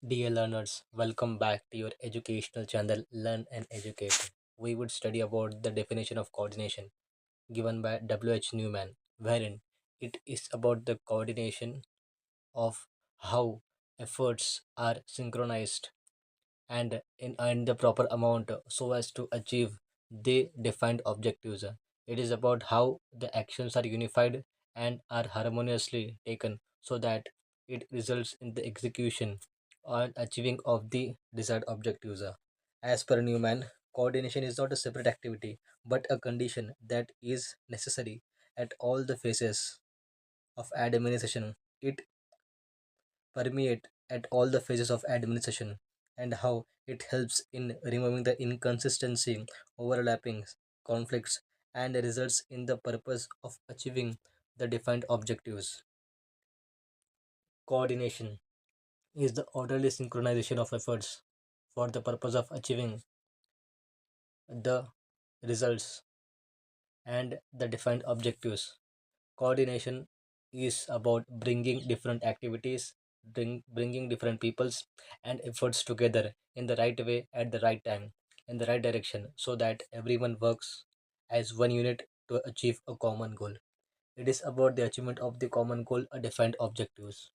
Dear learners, welcome back to your educational channel Learn and Educate. We would study about the definition of coordination given by Newman, wherein it is about the coordination of how efforts are synchronized and the proper amount so as to achieve the defined objectives. It is about how the actions are unified and are harmoniously taken so that it results in the execution or achieving of the desired objectives. As per Newman, coordination is not a separate activity but a condition that is necessary at all the phases of administration. It permeate at all the phases of administration and how it helps in removing the inconsistency, overlappings, conflicts, and results in the purpose of achieving the defined objectives. Coordination is the orderly synchronization of efforts for the purpose of achieving the results and the defined objectives. Coordination is about bringing different activities, bringing different peoples and efforts together in the right way at the right time, in the right direction, so that everyone works as one unit to achieve a common goal. It is about the achievement of the common goal or defined objectives.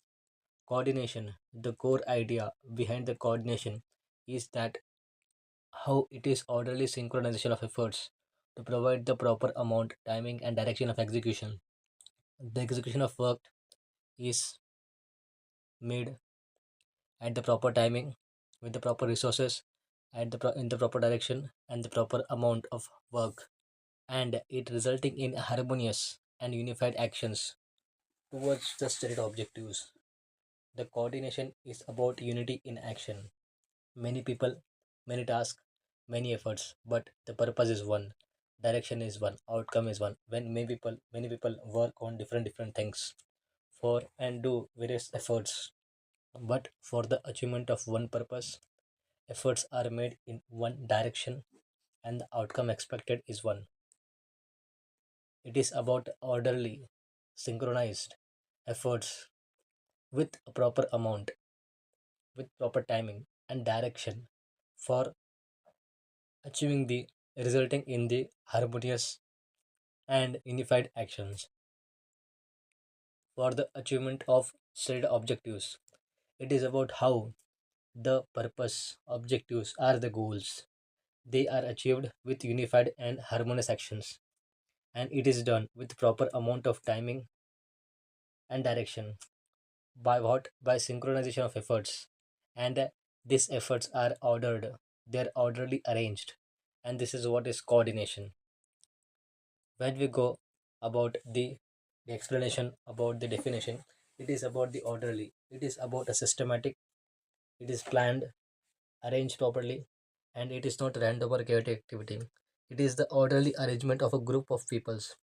Coordination, the core idea behind the coordination is that how it is orderly synchronization of efforts to provide the proper amount, timing, and direction of execution. The execution of work is made at the proper timing with the proper resources in the proper direction and the proper amount of work, and it resulting in harmonious and unified actions towards the stated objectives. The coordination is about unity in action. Many people, many tasks, many efforts, but the purpose is one, direction is one, outcome is one. When many people work on different things for and do various efforts, but for the achievement of one purpose, efforts are made in one direction and the outcome expected is one. It is about orderly, synchronized efforts with a proper amount, with proper timing and direction for achieving the resulting in the harmonious and unified actions for the achievement of stated objectives. It is about how the purpose objectives are the goals. They are achieved with unified and harmonious actions, and it is done with proper amount of timing and direction. By what? By synchronization of efforts. And these efforts are ordered, they are orderly arranged, and this is what is coordination. When we go about the explanation about the definition, it is about the orderly, it is about a systematic, it is planned, arranged properly, and it is not random or chaotic activity. It is the orderly arrangement of a group of peoples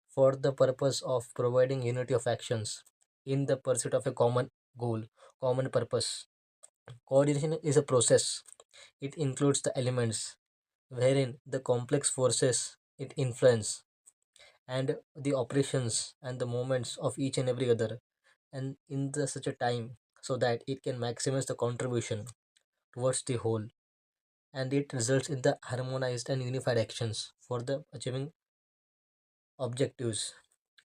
for the purpose of providing unity of actions in the pursuit of a common goal, common purpose. Coordination is a process. It includes the elements wherein the complex forces it influence and the operations and the movements of each and every other, and in the such a time so that it can maximize the contribution towards the whole, and it results in the harmonized and unified actions for the achieving objectives.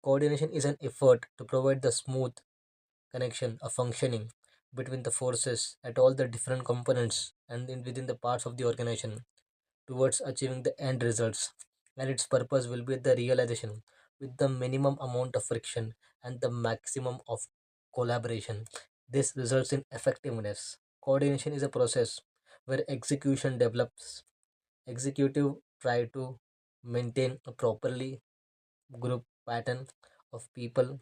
Coordination is an effort to provide the smooth connection of functioning between the forces at all the different components and within the parts of the organization towards achieving the end results, and its purpose will be the realization with the minimum amount of friction and the maximum of collaboration. This results in effectiveness. Coordination is a process where execution develops. Executive try to maintain a properly group pattern of people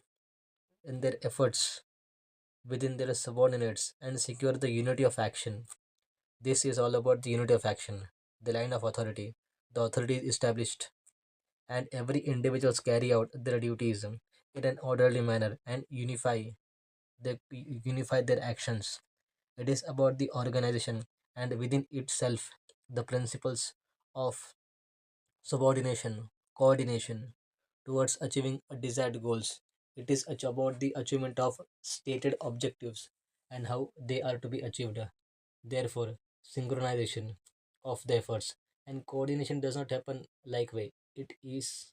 in their efforts within their subordinates and secure the unity of action. This is all about the unity of action, the line of authority. The authority is established, and every individuals carry out their duties in an orderly manner and unify their actions. It is about the organization and within itself the principles of subordination, coordination towards achieving a desired goals. It is about the achievement of stated objectives and how they are to be achieved. Therefore, synchronization of the efforts and coordination does not happen like way. It is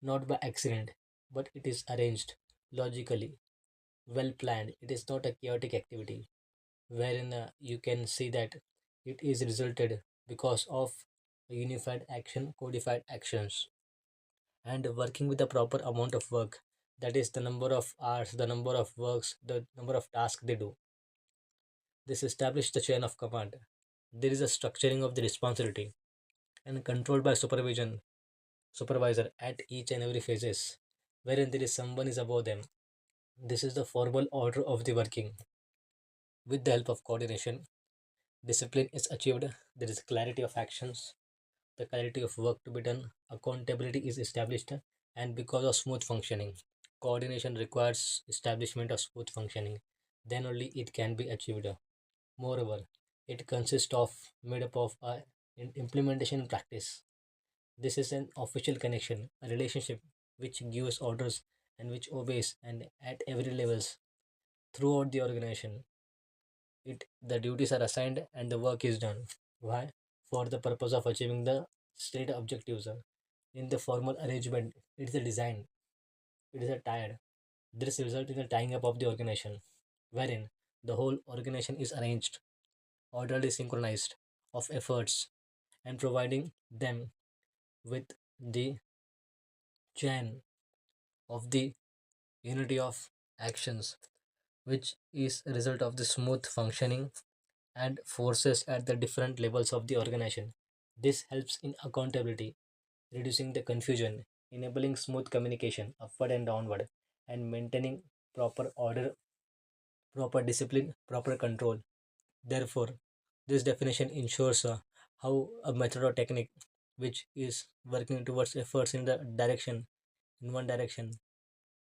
not by accident, but it is arranged logically, well planned. It is not a chaotic activity wherein you can see that it is resulted because of a unified action, codified actions, and working with the proper amount of work. That is the number of hours, the number of works, the number of tasks they do. This establishes the chain of command. There is a structuring of the responsibility and controlled by supervisor at each and every phases, wherein there is someone is above them. This is the formal order of the working. With the help of coordination, discipline is achieved. There is clarity of actions, the clarity of work to be done, accountability is established, and because of smooth functioning, coordination requires establishment of smooth functioning. Then only it can be achieved. Moreover, it consists of made up of implementation practice. This is an official connection, a relationship which gives orders and which obeys and at every levels throughout the organization. It the duties are assigned and the work is done. Why? For the purpose of achieving the stated objectives. In the formal arrangement, it is a design, it is a tied. This result in the tying up of the organization, wherein the whole organization is arranged, orderly synchronized of efforts and providing them with the chain of the unity of actions, which is a result of the smooth functioning and forces at the different levels of the organization. This helps in accountability, reducing the confusion, enabling smooth communication upward and downward, and maintaining proper order, proper discipline, proper control. Therefore, this definition ensures how a method or technique which is working towards efforts in the direction, in one direction,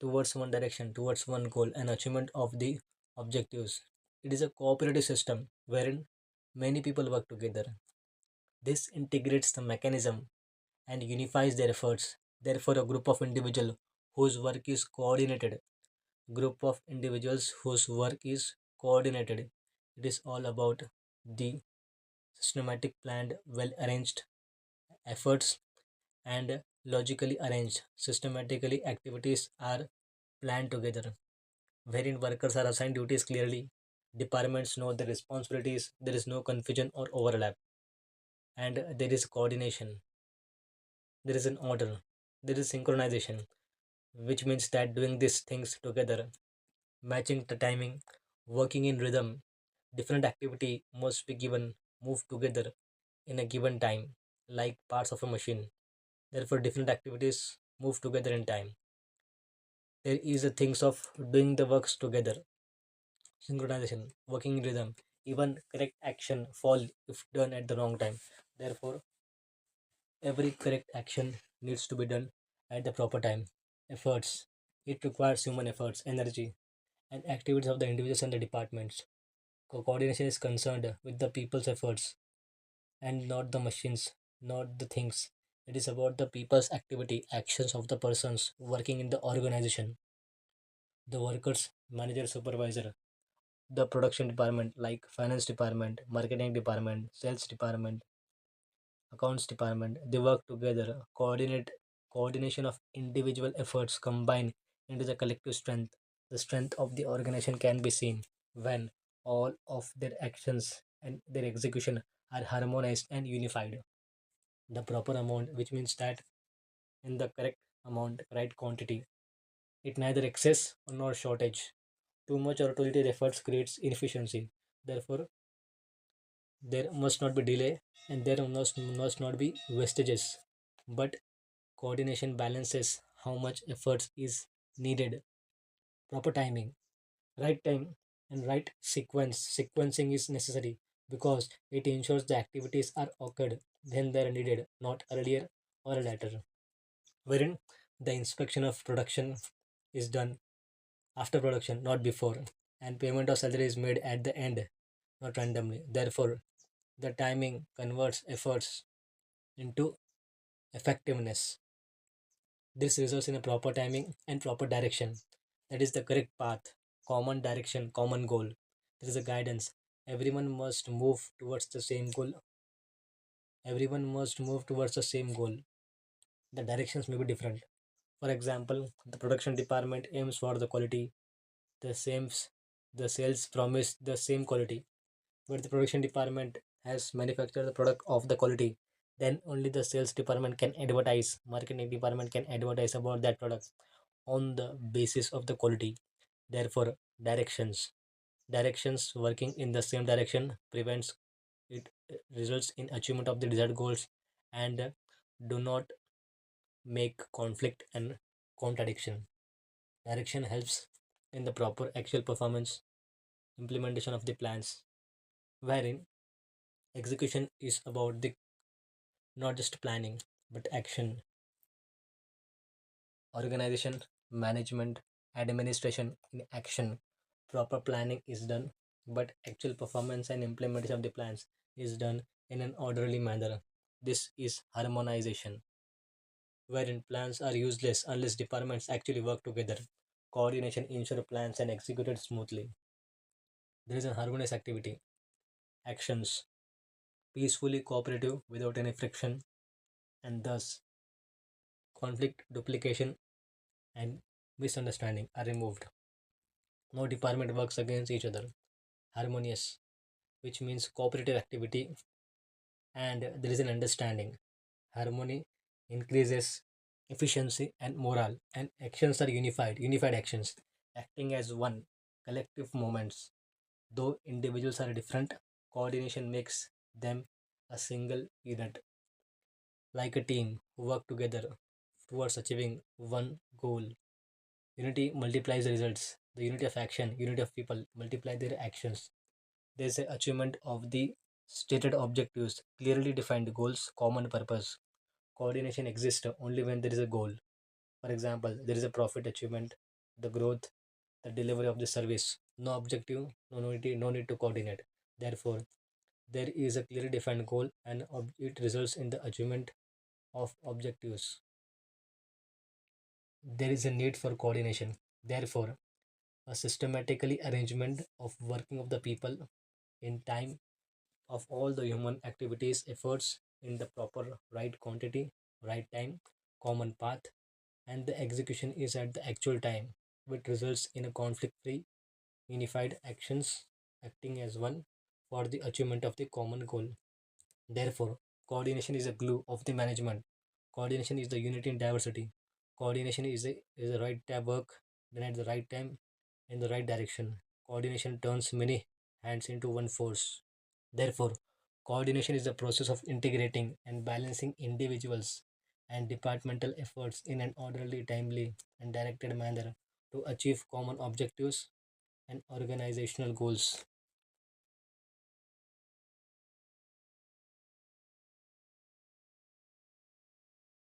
towards one goal, and achievement of the objectives. It is a cooperative system wherein many people work together. This integrates the mechanism and unifies their efforts. Therefore, a group of individuals whose work is coordinated, group of individuals whose work is coordinated. It is all about the systematic, planned, well arranged efforts and logically arranged. Systematically, activities are planned together, wherein workers are assigned duties clearly. Departments know the responsibilities, there is no confusion or overlap, and there is coordination, there is an order, there is synchronization, which means that doing these things together, matching the timing, working in rhythm, different activity must be given, move together in a given time, like parts of a machine. Therefore, different activities move together in time. There is a things of doing the works together, synchronization, working in rhythm, even correct action fall if done at the wrong time. Therefore, every correct action needs to be done at the proper time. Efforts. It requires human efforts, energy, and activities of the individuals and the departments. Coordination is concerned with the people's efforts and not the machines, not the things. It is about the people's activity, actions of the persons working in the organization, the workers, manager, supervisor, the production department like finance department, marketing department, sales department, accounts department. They work together, coordination of individual efforts combine into the collective strength. The strength of the organization can be seen when all of their actions and their execution are harmonized and unified. The proper amount, which means that in the correct amount, right quantity, it neither excess nor shortage. Too much or too little efforts creates inefficiency. Therefore, there must not be delay and there must not be wastages. But coordination balances how much effort is needed. Proper timing, right time, and right sequencing is necessary because it ensures the activities are occurred when they are needed, not earlier or later. Wherein the inspection of production is done after production, not before, and payment of salary is made at the end, not randomly. Therefore, the timing converts efforts into effectiveness. This results in a proper timing and proper direction. That is the correct path, common direction, common goal. There is a guidance. Everyone must move towards the same goal. Everyone must move towards the same goal. The directions may be different. For example, the production department aims for the quality. The same, the sales promise the same quality, but the production department has manufactured the product of the quality. Then only the sales department can advertise. Marketing department can advertise about that product on the basis of the quality. Therefore, directions working in the same direction prevents it results in achievement of the desired goals and do not make conflict and contradiction. Direction helps in the proper actual performance implementation of the plans, wherein execution is about the not just planning but action, organization, management, administration in action. Proper planning is done, but actual performance and implementation of the plans is done in an orderly manner. This is harmonization, wherein plans are useless unless departments actually work together. Coordination ensure plans and executed smoothly. There is a harmonious activity, actions, peacefully cooperative without any friction, and thus conflict, duplication, and misunderstanding are removed. No department works against each other. Harmonious, which means cooperative activity, and there is an understanding. Harmony increases efficiency and morale, and actions are unified actions, acting as one, collective moments. Though individuals are different, coordination makes them a single unit, like a team who work together towards achieving one goal. Unity multiplies the results. The unity of action, unity of people multiply their actions. There is a achievement of the stated objectives, clearly defined goals, common purpose. Coordination exists only when there is a goal. For example, there is a profit achievement, the growth, the delivery of the service. No objective, no need to coordinate. Therefore, there is a clearly defined goal and it results in the achievement of objectives. There is a need for coordination. Therefore, a systematically arrangement of working of the people in time of all the human activities efforts in the proper right quantity, right time, common path, and the execution is at the actual time, which results in a conflict free unified actions acting as one for the achievement of the common goal. Therefore, coordination is a glue of the management. Coordination is the unity in diversity. Coordination is the right tab work done at the right time in the right direction. Coordination turns many hands into one force. Therefore, coordination is the process of integrating and balancing individuals and departmental efforts in an orderly, timely, and directed manner to achieve common objectives and organizational goals.